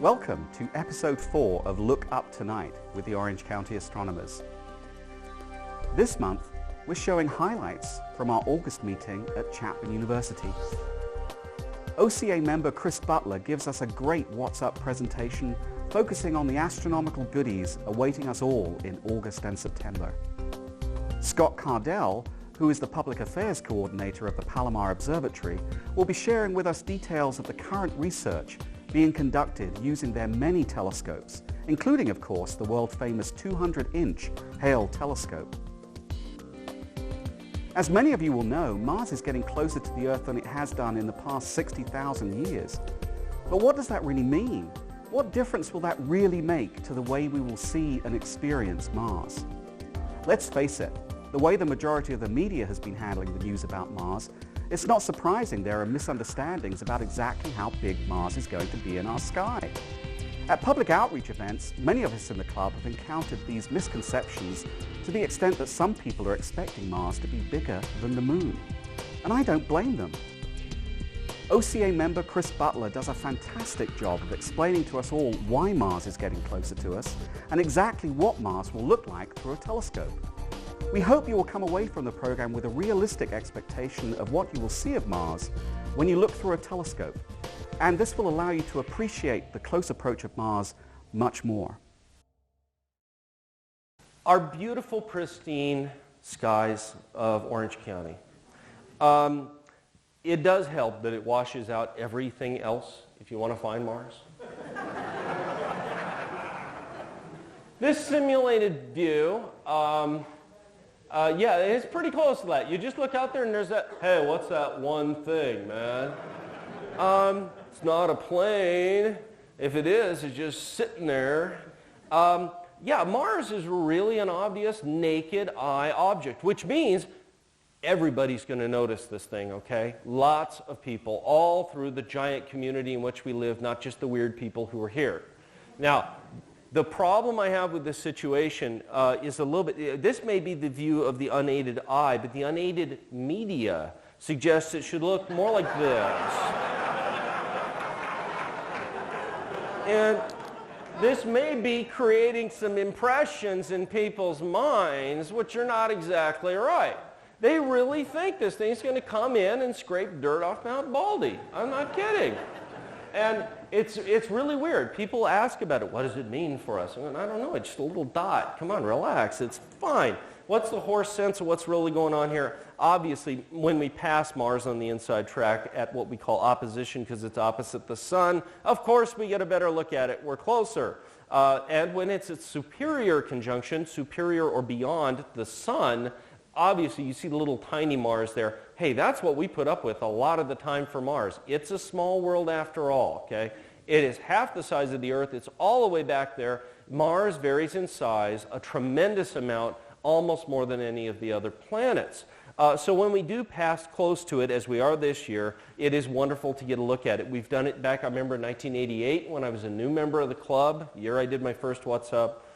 Welcome to episode 4 of Look Up Tonight with the Orange County Astronomers. This month, we're showing highlights from our August meeting at Chapman University. OCA member Chris Butler gives us a great What's Up presentation focusing on the astronomical goodies awaiting us all in August and September. Scott Kardell, who is the Public Affairs Coordinator of the Palomar Observatory, will be sharing with us details of the current research being conducted using their many telescopes, including, of course, the world-famous 200-inch Hale telescope. As many of you will know, Mars is getting closer to the Earth than it has done in the past 60,000 years. But what does that really mean? What difference will that really make to the way we will see and experience Mars? Let's face it, the way the majority of the media has been handling the news about Mars, it's not surprising there are misunderstandings about exactly how big Mars is going to be in our sky. At public outreach events, many of us in the club have encountered these misconceptions to the extent that some people are expecting Mars to be bigger than the Moon. And I don't blame them. OCA member Chris Butler does a fantastic job of explaining to us all why Mars is getting closer to us and exactly what Mars will look like through a telescope. We hope you will come away from the program with a realistic expectation of what you will see of Mars when you look through a telescope. And this will allow you to appreciate the close approach of Mars much more. Our beautiful, pristine skies of Orange County. It does help that it washes out everything else if you want to find Mars. This simulated view, yeah, it's pretty close to that. You just look out there and there's that, hey, what's that one thing, man? It's not a plane. If it is, it's just sitting there. Yeah, Mars is really an obvious naked eye object, which means everybody's going to notice this thing, okay? Lots of people, all through the giant community in which we live, not just the weird people who are here. Now, the problem I have with this situation is a little bit, this may be the view of the unaided eye, but the unaided media suggests it should look more like this. And this may be creating some impressions in people's minds which are not exactly right. They really think this thing's going to come in and scrape dirt off Mount Baldy. I'm not kidding. And it's really weird. People ask about it. What does it mean for us? And I don't know. It's just a little dot. Come on, relax. It's fine. What's the horse sense of what's really going on here? Obviously, when we pass Mars on the inside track at what we call opposition because it's opposite the sun, of course we get a better look at it. We're closer. And when it's at superior conjunction, superior or beyond the sun, obviously you see the little tiny Mars there. Hey, that's what we put up with a lot of the time for Mars. It's a small world after all, okay? It is half the size of the Earth. It's all the way back there. Mars varies in size a tremendous amount, almost more than any of the other planets. So when we do pass close to it, as we are this year, it is wonderful to get a look at it. We've done it back, I remember, in 1988 when I was a new member of the club, the year I did my first What's Up.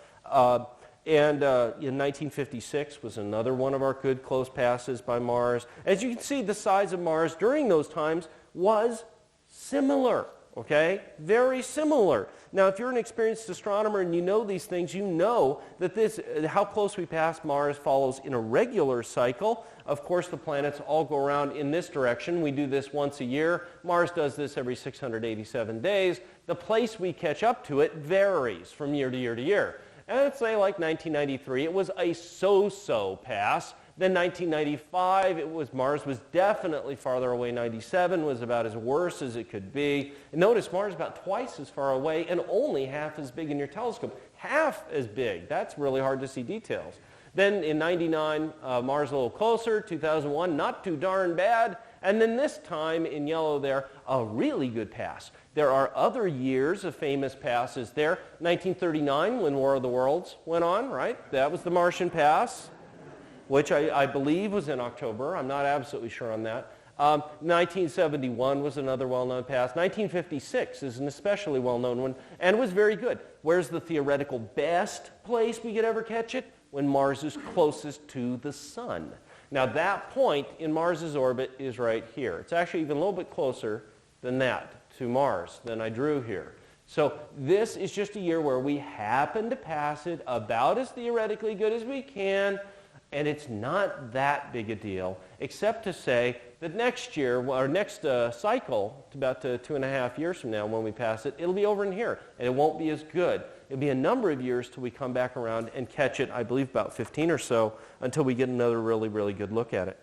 And in 1956 was another one of our good close passes by Mars. As you can see, the size of Mars during those times was similar, okay? Very similar. Now, if you're an experienced astronomer and you know these things, you know that how close we pass Mars follows in a regular cycle. Of course, the planets all go around in this direction. We do this once a year. Mars does this every 687 days. The place we catch up to it varies from year to year to year. And let's say like 1993, it was a so-so pass. Then 1995, Mars was definitely farther away. 97 was about as worse as it could be. And notice Mars is about twice as far away and only half as big in your telescope. Half as big. That's really hard to see details. Then in 99, Mars a little closer. 2001, not too darn bad. And then this time in yellow there, a really good pass. There are other years of famous passes there. 1939, when War of the Worlds went on, right? That was the Martian pass, which I believe was in October. I'm not absolutely sure on that. 1971 was another well-known pass. 1956 is an especially well-known one and was very good. Where's the theoretical best place we could ever catch it? When Mars is closest to the sun. Now that point in Mars's orbit is right here. It's actually even a little bit closer than that to Mars than I drew here. So this is just a year where we happen to pass it about as theoretically good as we can, and it's not that big a deal, except to say that next year, or next cycle, about 2.5 years from now when we pass it, it'll be over in here, and it won't be as good. It'll be a number of years till we come back around and catch it, I believe about 15 or so, until we get another really, really good look at it.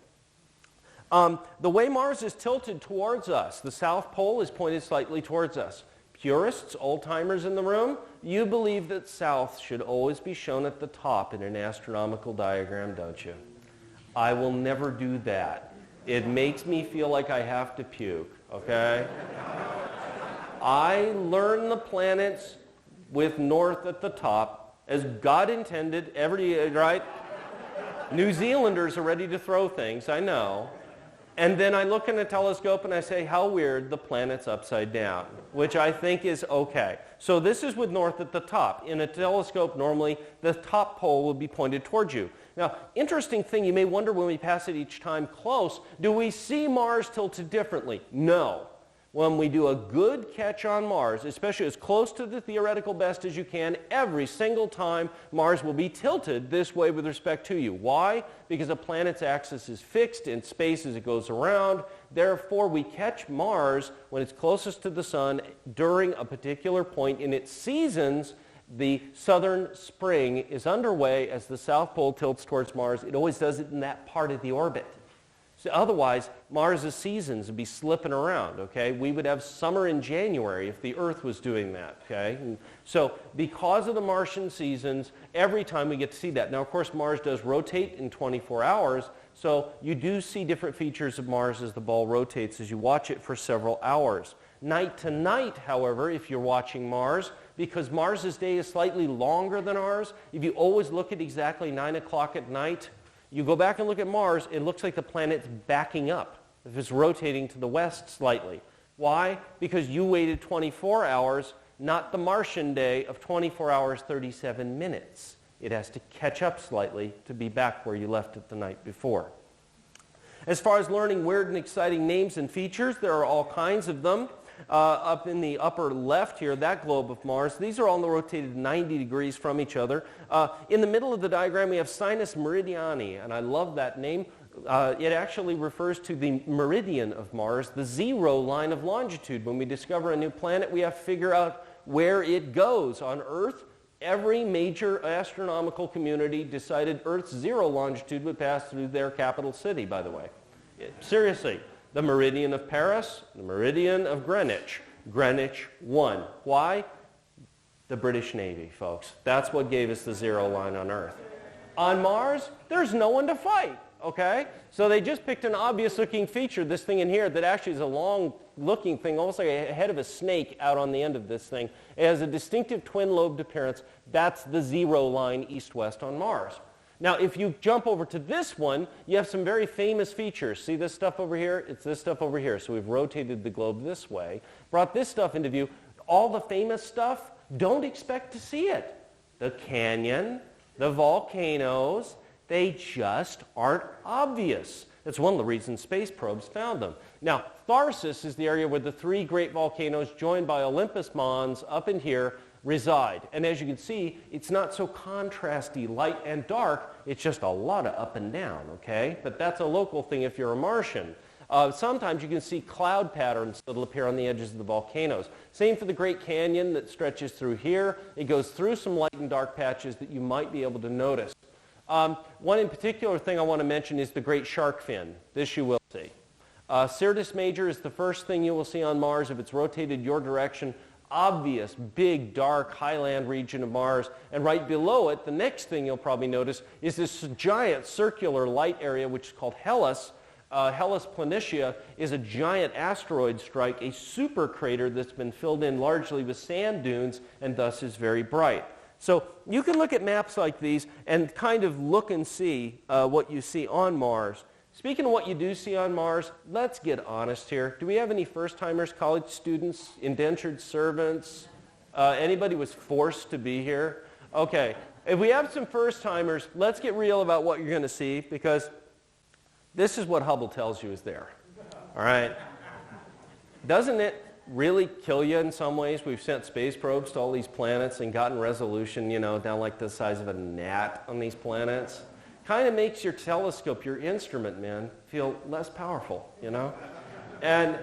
The way Mars is tilted towards us, the South Pole is pointed slightly towards us. Purists, old-timers in the room, you believe that south should always be shown at the top in an astronomical diagram, don't you? I will never do that. It makes me feel like I have to puke, okay? I learn the planets with north at the top, as God intended, right? New Zealanders are ready to throw things, I know. And then I look in a telescope and I say, how weird, the planet's upside down, which I think is okay. So this is with north at the top. In a telescope, normally, the top pole will be pointed towards you. Now, interesting thing, you may wonder when we pass it each time close, do we see Mars tilted differently? No. When we do a good catch on Mars, especially as close to the theoretical best as you can, every single time Mars will be tilted this way with respect to you. Why? Because a planet's axis is fixed in space as it goes around. Therefore, we catch Mars when it's closest to the sun during a particular point in its seasons. The southern spring is underway as the South Pole tilts towards Mars. It always does it in that part of the orbit. So otherwise, Mars' seasons would be slipping around, okay? We would have summer in January if the Earth was doing that, okay? And so because of the Martian seasons, every time we get to see that. Now, of course, Mars does rotate in 24 hours, so you do see different features of Mars as the ball rotates as you watch it for several hours. Night to night, however, if you're watching Mars, because Mars' day is slightly longer than ours, if you always look at exactly 9 o'clock at night, you go back and look at Mars, it looks like the planet's backing up if it's rotating to the west slightly. Why? Because you waited 24 hours, not the Martian day of 24 hours, 37 minutes. It has to catch up slightly to be back where you left it the night before. As far as learning weird and exciting names and features, there are all kinds of them. Up in the upper left here, that globe of Mars, these are all rotated 90 degrees from each other. In the middle of the diagram, we have Sinus Meridiani, and I love that name. It actually refers to the meridian of Mars, the 0 line of longitude. When we discover a new planet, we have to figure out where it goes. On Earth, every major astronomical community decided Earth's 0 longitude would pass through their capital city, by the way. Seriously. The meridian of Paris, the meridian of Greenwich, Greenwich 1. Why? The British Navy, folks. That's what gave us the 0 line on Earth. On Mars, there's no one to fight, okay? So they just picked an obvious-looking feature, this thing in here, that actually is a long-looking thing, almost like a head of a snake out on the end of this thing. It has a distinctive twin-lobed appearance. That's the 0 line east-west on Mars. Now, if you jump over to this one, you have some very famous features. See this stuff over here? It's this stuff over here. So we've rotated the globe this way, brought this stuff into view. All the famous stuff, don't expect to see it. The canyon, the volcanoes, they just aren't obvious. That's one of the reasons space probes found them. Now, Tharsis is the area where the 3 great volcanoes joined by Olympus Mons up in here reside. And as you can see, it's not so contrasty, light and dark. It's just a lot of up and down, okay? But that's a local thing if you're a Martian. Sometimes you can see cloud patterns that will appear on the edges of the volcanoes. Same for the Great Canyon that stretches through here. It goes through some light and dark patches that you might be able to notice. One in particular thing I want to mention is the Great Shark Fin. This you will see. Syrtis Major is the first thing you will see on Mars if it's rotated your direction. Obvious, big, dark, highland region of Mars. And right below it, the next thing you'll probably notice is this giant circular light area, which is called Hellas. Hellas Planitia is a giant asteroid strike, a super crater that's been filled in largely with sand dunes and thus is very bright. So you can look at maps like these and kind of look and see what you see on Mars. Speaking of what you do see on Mars, let's get honest here. Do we have any first-timers, college students, indentured servants? Anybody was forced to be here? Okay, if we have some first-timers, let's get real about what you're going to see, because this is what Hubble tells you is there. All right? Doesn't it really kill you in some ways. We've sent space probes to all these planets and gotten resolution, down like the size of a gnat on these planets. Kind of makes your telescope, your instrument, man, feel less powerful, And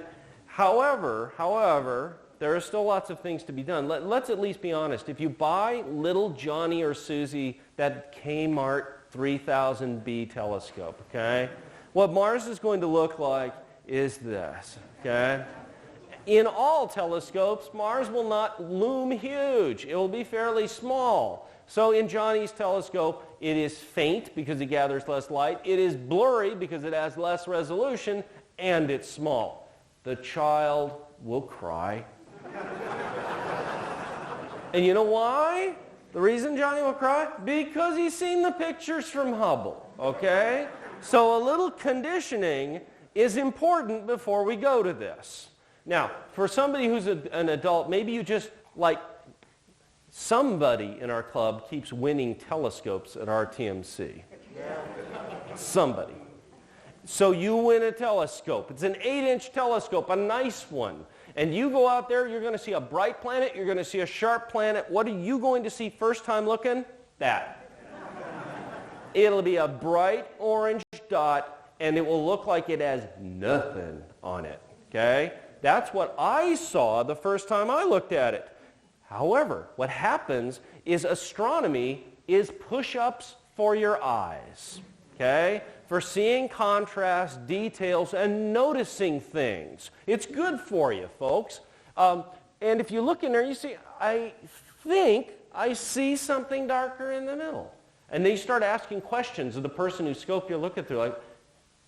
however, there are still lots of things to be done. Let's at least be honest. If you buy little Johnny or Susie, that Kmart 3000B telescope, okay? What Mars is going to look like is this, okay? In all telescopes, Mars will not loom huge. It will be fairly small. So in Johnny's telescope, it is faint because it gathers less light. It is blurry because it has less resolution, and it's small. The child will cry. And you know why? The reason Johnny will cry? Because he's seen the pictures from Hubble, okay? So a little conditioning is important before we go to this. Now, for somebody who's an adult, maybe you just, like, somebody in our club keeps winning telescopes at RTMC. Somebody. So you win a telescope. It's an 8-inch telescope, a nice one. And you go out there, you're going to see a bright planet, you're going to see a sharp planet. What are you going to see first time looking? That. It'll be a bright orange dot, and it will look like it has nothing on it, okay? That's what I saw the first time I looked at it. However, what happens is astronomy is push-ups for your eyes, okay? For seeing contrast, details, and noticing things. It's good for you, folks. And if you look in there, you see, I think I see something darker in the middle. And then you start asking questions of the person whose scope you're looking through, like,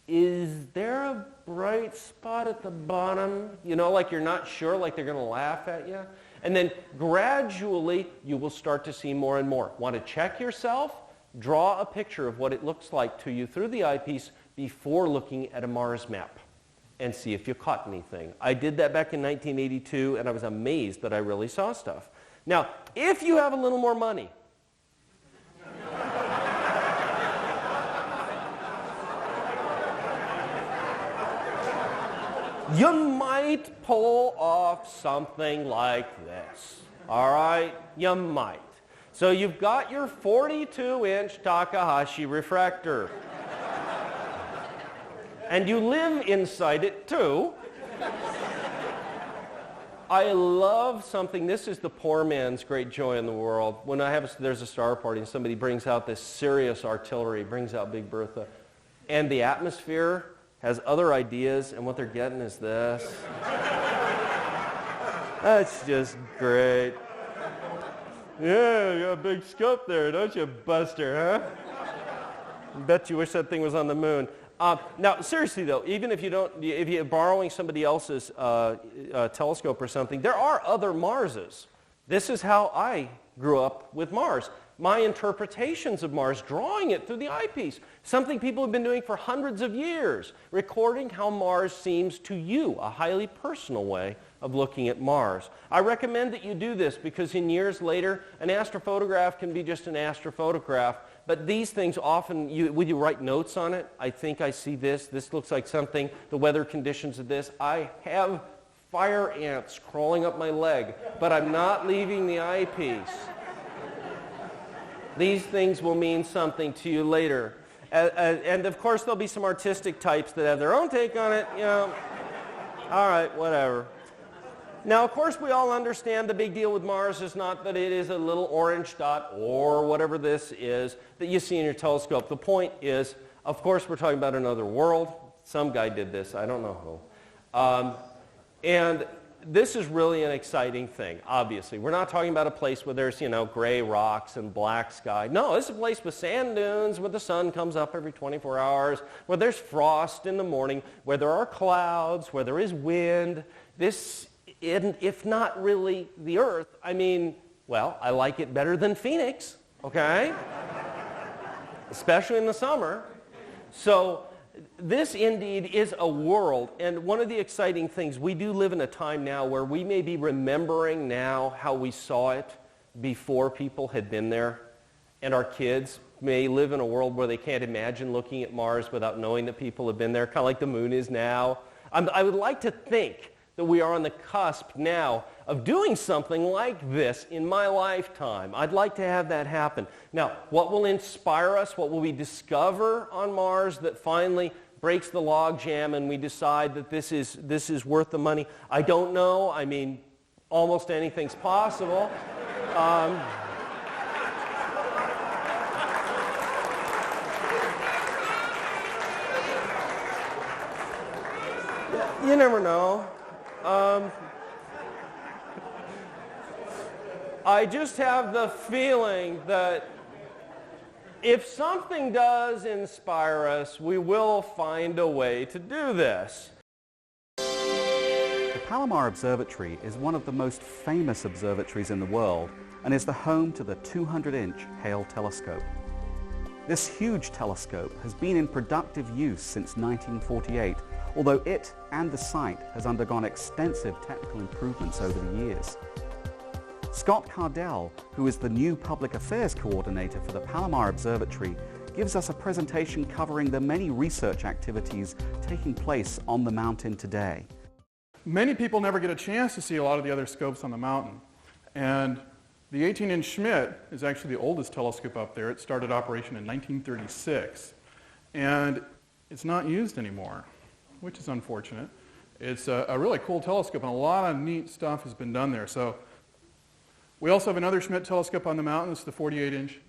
is there a bright spot at the bottom? Like you're not sure, like they're going to laugh at you. And then gradually, you will start to see more and more. Want to check yourself? Draw a picture of what it looks like to you through the eyepiece before looking at a Mars map and see if you caught anything. I did that back in 1982, and I was amazed that I really saw stuff. Now, if you have a little more money, you might pull off something like this. All right? You might. So you've got your 42-inch Takahashi refractor. And you live inside it too. I love something. This is the poor man's great joy in the world. When there's a star party and somebody brings out this serious artillery, brings out Big Bertha, and the atmosphere has other ideas, and what they're getting is this. That's just great. Yeah, you got a big scope there, don't you, Buster, huh? Bet you wish that thing was on the moon. Now, seriously though, even if you're borrowing somebody else's telescope or something, there are other Marses. This is how I grew up with Mars. My interpretations of Mars, drawing it through the eyepiece. Something people have been doing for hundreds of years, recording how Mars seems to you, a highly personal way of looking at Mars. I recommend that you do this because in years later, an astrophotograph can be just an astrophotograph, but these things often, when you write notes on it, I think I see this looks like something, the weather conditions of this. I have fire ants crawling up my leg, but I'm not leaving the eyepiece. These things will mean something to you later. And of course, there'll be some artistic types that have their own take on it, All right, whatever. Now, of course, we all understand the big deal with Mars is not that it is a little orange dot or whatever this is that you see in your telescope. The point is, of course, we're talking about another world. Some guy did this. I don't know who. And this is really an exciting thing, obviously. We're not talking about a place where there's, gray rocks and black sky. No, this is a place with sand dunes, where the sun comes up every 24 hours, where there's frost in the morning, where there are clouds, where there is wind. This, if not really the Earth, I like it better than Phoenix, okay? Especially in the summer. So this indeed is a world, and one of the exciting things, we do live in a time now where we may be remembering now how we saw it before people had been there, and our kids may live in a world where they can't imagine looking at Mars without knowing that people have been there, kind of like the moon is now. I would like to think that we are on the cusp now of doing something like this in my lifetime. I'd like to have that happen. Now, what will inspire us? What will we discover on Mars that finally breaks the logjam and we decide that this is worth the money? I don't know. I mean, almost anything's possible. You never know. I just have the feeling that if something does inspire us, we will find a way to do this. The Palomar Observatory is one of the most famous observatories in the world and is the home to the 200-inch Hale telescope. This huge telescope has been in productive use since 1948, although it and the site has undergone extensive technical improvements over the years. Scott Kardell, who is the new Public Affairs Coordinator for the Palomar Observatory, gives us a presentation covering the many research activities taking place on the mountain today. Many people never get a chance to see a lot of the other scopes on the mountain. And the 18-inch Schmidt is actually the oldest telescope up there. It started operation in 1936. And it's not used anymore, which is unfortunate. It's a really cool telescope, and a lot of neat stuff has been done there. So we also have another Schmidt telescope on the mountain. It's the 48-inch,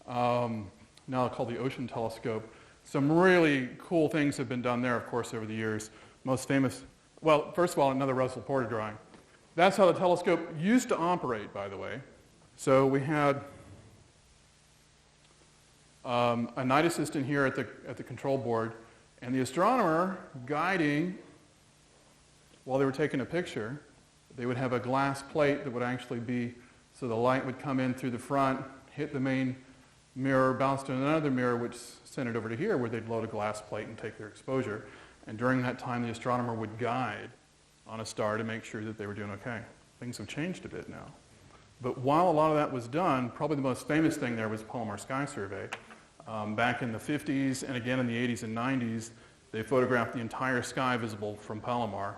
now called the Ocean Telescope. Some really cool things have been done there, of course, over the years. Most famous, well, first of all, another Russell Porter drawing. That's how the telescope used to operate, by the way. So we had a night assistant here at the control board, and the astronomer guiding while they were taking a picture. They would have a glass plate that would actually be, so the light would come in through the front, hit the main mirror, bounce to another mirror, which sent it over to here, where they'd load a glass plate and take their exposure. And during that time, the astronomer would guide on a star to make sure that they were doing okay. Things have changed a bit now. But while a lot of that was done, probably the most famous thing there was Palomar Sky Survey. Back in the 50s and again in the 80s and 90s, they photographed the entire sky visible from Palomar.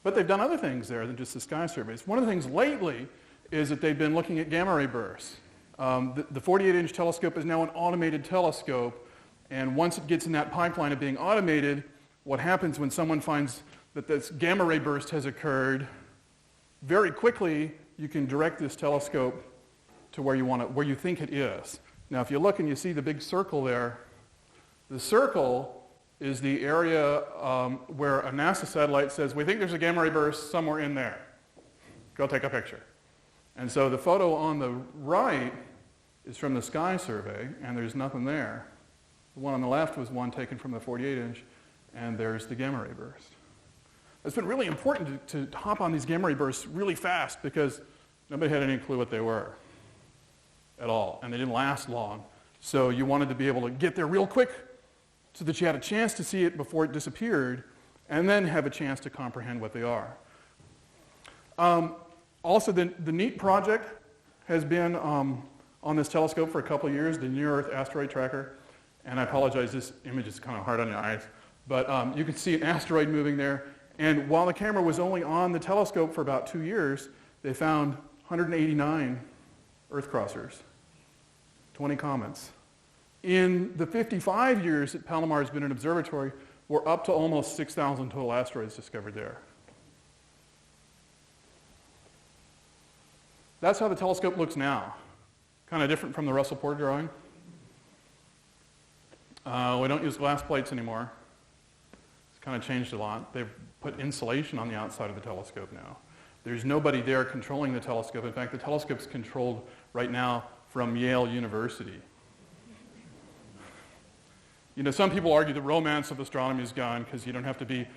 But they've done other things there than just the sky surveys. One of the things lately is that they've been looking at gamma ray bursts. The 48-inch telescope is now an automated telescope, and once it gets in that pipeline of being automated, what happens when someone finds that this gamma ray burst has occurred, very quickly you can direct this telescope to where you think it is. Now, if you look and you see the big circle there, the circle is the area where a NASA satellite says, we think there's a gamma ray burst somewhere in there. Go take a picture. And so the photo on the right is from the sky survey, and there's nothing there. The one on the left was one taken from the 48-inch, and there's the gamma ray burst. It's been really important to hop on these gamma ray bursts really fast because nobody had any clue what they were at all, and they didn't last long. So you wanted to be able to get there real quick so that you had a chance to see it before it disappeared, and then have a chance to comprehend what they are. Also, the NEAT project has been on this telescope for a couple of years, the Near Earth Asteroid Tracker. And I apologize, this image is kind of hard on your eyes, but you can see an asteroid moving there. And while the camera was only on the telescope for about 2 years, they found 189 Earth crossers, 20 comets. In the 55 years that Palomar has been an observatory, we're up to almost 6,000 total asteroids discovered there. That's how the telescope looks now. Kind of different from the Russell Porter drawing. We don't use glass plates anymore. It's kind of changed a lot. They've put insulation on the outside of the telescope now. There's nobody there controlling the telescope. In fact, the telescope's controlled right now from Yale University. You know, some people argue the romance of astronomy is gone because you don't have to be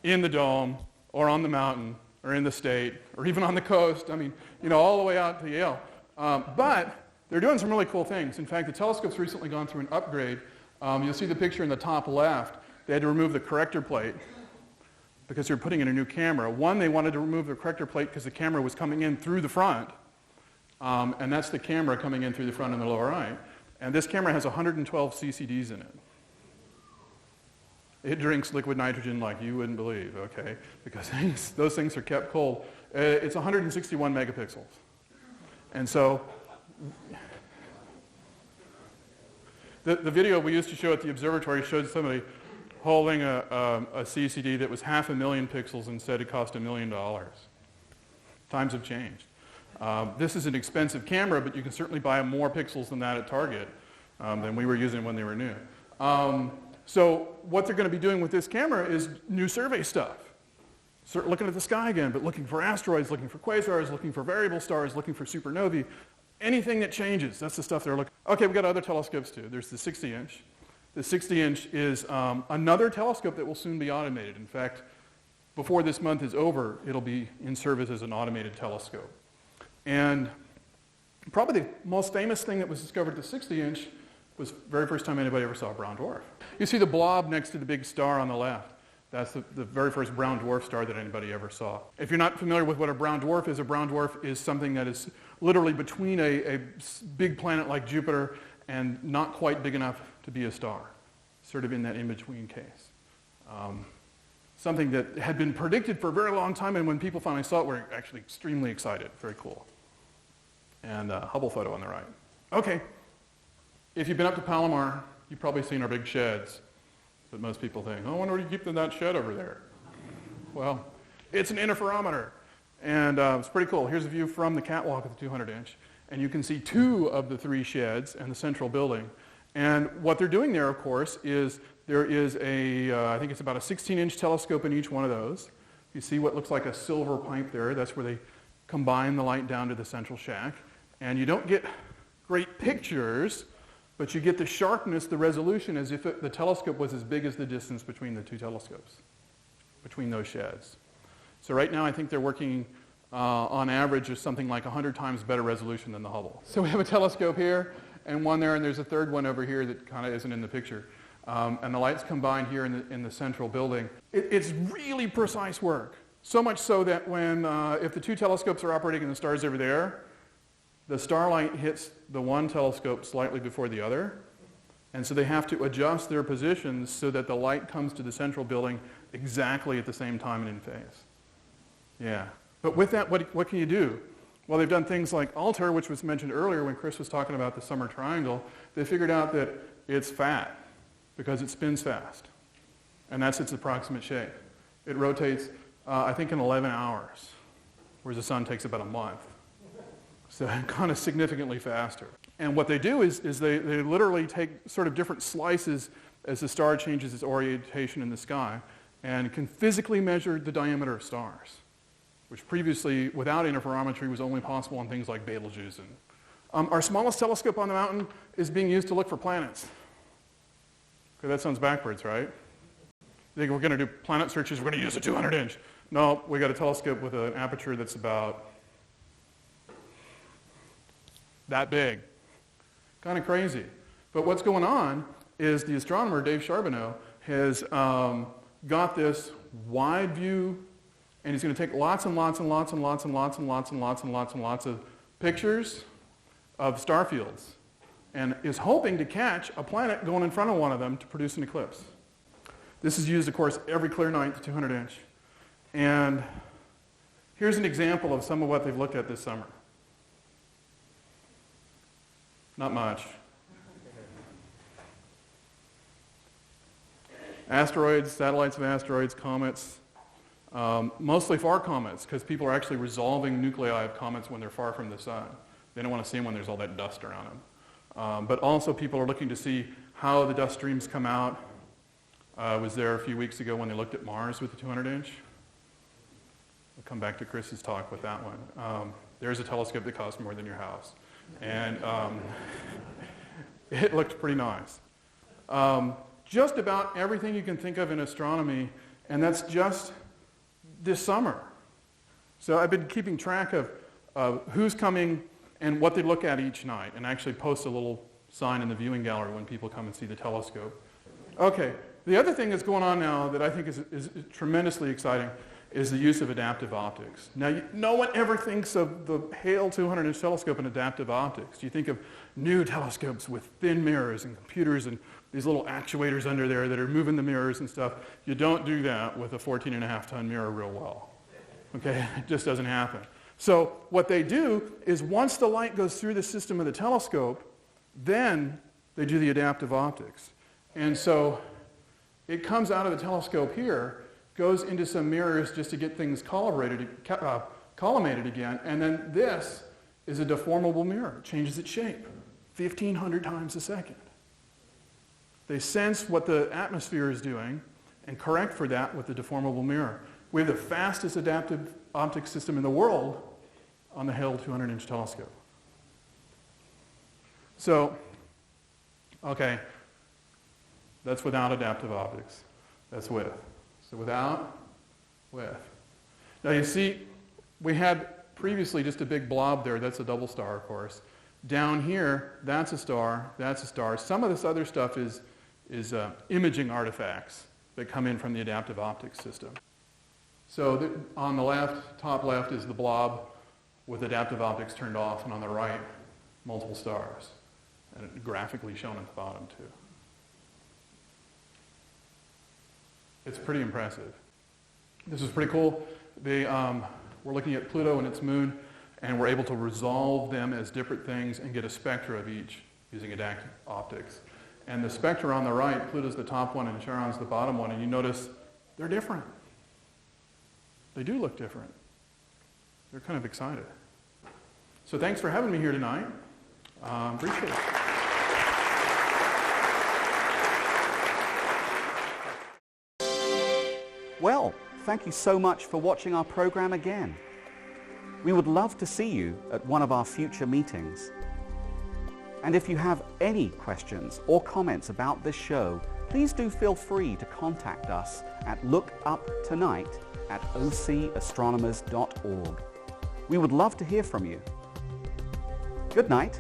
in the dome or on the mountain or in the state or even on the coast. I mean, you know, all the way out to Yale. But they're doing some really cool things. In fact, the telescope's recently gone through an upgrade. You'll see the picture in the top left. They had to remove the corrector plate because they're putting in a new camera. One, they wanted to remove the corrector plate because the camera was coming in through the front. And that's the camera coming in through the front in the lower right. And this camera has 112 CCDs in it. It drinks liquid nitrogen like you wouldn't believe, okay? Because those things are kept cold. It's 161 megapixels. And so the video we used to show at the observatory showed somebody holding a CCD that was 500,000 pixels and said it cost $1 million. Times have changed. This is an expensive camera, but you can certainly buy more pixels than that at Target than we were using when they were new. So what they're going to be doing with this camera is new survey stuff. Start looking at the sky again, but looking for asteroids, looking for quasars, looking for variable stars, looking for supernovae. Anything that changes, that's the stuff they're looking for. Okay, we've got other telescopes too. There's the 60-inch. The 60-inch is another telescope that will soon be automated. In fact, before this month is over, it'll be in service as an automated telescope. And probably the most famous thing that was discovered at the 60-inch was the very first time anybody ever saw a brown dwarf. You see the blob next to the big star on the left. That's the very first brown dwarf star that anybody ever saw. If you're not familiar with what a brown dwarf is something that is literally between a big planet like Jupiter and not quite big enough to be a star, sort of in that in-between case. Something that had been predicted for a very long time, and when people finally saw it, were actually extremely excited. Very cool. And Hubble photo on the right. Okay, if you've been up to Palomar, you've probably seen our big sheds. But most people think, oh, I wonder what you keep in that shed over there. Well, it's an interferometer. And it's pretty cool. Here's a view from the catwalk of the 200-inch. And you can see 2 of the 3 sheds and the central building. And what they're doing there, of course, is there is I think it's about a 16-inch telescope in each one of those. You see what looks like a silver pipe there. That's where they combine the light down to the central shack. And you don't get great pictures, but you get the sharpness, the resolution, as if the telescope was as big as the distance between the 2 telescopes, between those sheds. So right now I think they're working on average with something like 100 times better resolution than the Hubble. So we have a telescope here and one there, and there's a third one over here that kind of isn't in the picture. And the lights combined here in the central building. It's really precise work. So much so that if the 2 telescopes are operating and the star's over there, the starlight hits the one telescope slightly before the other, and so they have to adjust their positions so that the light comes to the central building exactly at the same time and in phase. Yeah. But with that, what can you do? Well, they've done things like ALTER, which was mentioned earlier when Chris was talking about the summer triangle. They figured out that it's fat because it spins fast, and that's its approximate shape. It rotates, I think, in 11 hours, whereas the sun takes about a month. So kind of significantly faster. And what they do is they literally take sort of different slices as the star changes its orientation in the sky and can physically measure the diameter of stars, which previously, without interferometry, was only possible on things like Betelgeuse. Our smallest telescope on the mountain is being used to look for planets. Okay, that sounds backwards, right? You think we're going to do planet searches, we're going to use a 200-inch. No, we got a telescope with an aperture that's about that big. Kind of crazy. But what's going on is the astronomer, Dave Charbonneau, has got this wide view, and he's going to take lots and lots and lots and lots and lots and lots and lots and lots and lots of pictures of star fields, and is hoping to catch a planet going in front of one of them to produce an eclipse. This is used, of course, every clear night, the 200-inch. And here's an example of some of what they've looked at this summer. Not much. Asteroids, satellites of asteroids, comets, mostly far comets, because people are actually resolving nuclei of comets when they're far from the sun. They don't want to see them when there's all that dust around them. But also people are looking to see how the dust streams come out. I was there a few weeks ago when they looked at Mars with the 200-inch. We'll come back to Chris's talk with that one. There's a telescope that costs more than your house. And it looked pretty nice. Just about everything you can think of in astronomy, and that's just this summer. So I've been keeping track of who's coming and what they look at each night, and actually post a little sign in the viewing gallery when people come and see the telescope. Okay, the other thing that's going on now that I think is tremendously exciting is the use of adaptive optics. Now, no one ever thinks of the Hale 200-inch telescope and adaptive optics. You think of new telescopes with thin mirrors and computers and these little actuators under there that are moving the mirrors and stuff. You don't do that with a 14.5-ton mirror real well. Okay, it just doesn't happen. So what they do is once the light goes through the system of the telescope, then they do the adaptive optics. And so it comes out of the telescope here, goes into some mirrors just to get things collimated again, and then this is a deformable mirror. It changes its shape 1,500 times a second. They sense what the atmosphere is doing and correct for that with the deformable mirror. We have the fastest adaptive optics system in the world on the Hale 200-inch telescope. So, okay, that's without adaptive optics. That's with. So without, with. Now you see, we had previously just a big blob there. That's a double star, of course. Down here, that's a star, that's a star. Some of this other stuff is imaging artifacts that come in from the adaptive optics system. So on the left, top left, is the blob with adaptive optics turned off, and on the right, multiple stars. And it graphically shown at the bottom, too. It's pretty impressive. This is pretty cool. We're looking at Pluto and its moon, and we're able to resolve them as different things and get a spectra of each using adaptive optics. And the spectra on the right, Pluto's the top one and Charon's the bottom one, and you notice they're different. They do look different. They're kind of excited. So thanks for having me here tonight. Appreciate it. Well, thank you so much for watching our program again. We would love to see you at one of our future meetings. And if you have any questions or comments about this show, please do feel free to contact us at lookuptonight@ocastronomers.org. We would love to hear from you. Good night.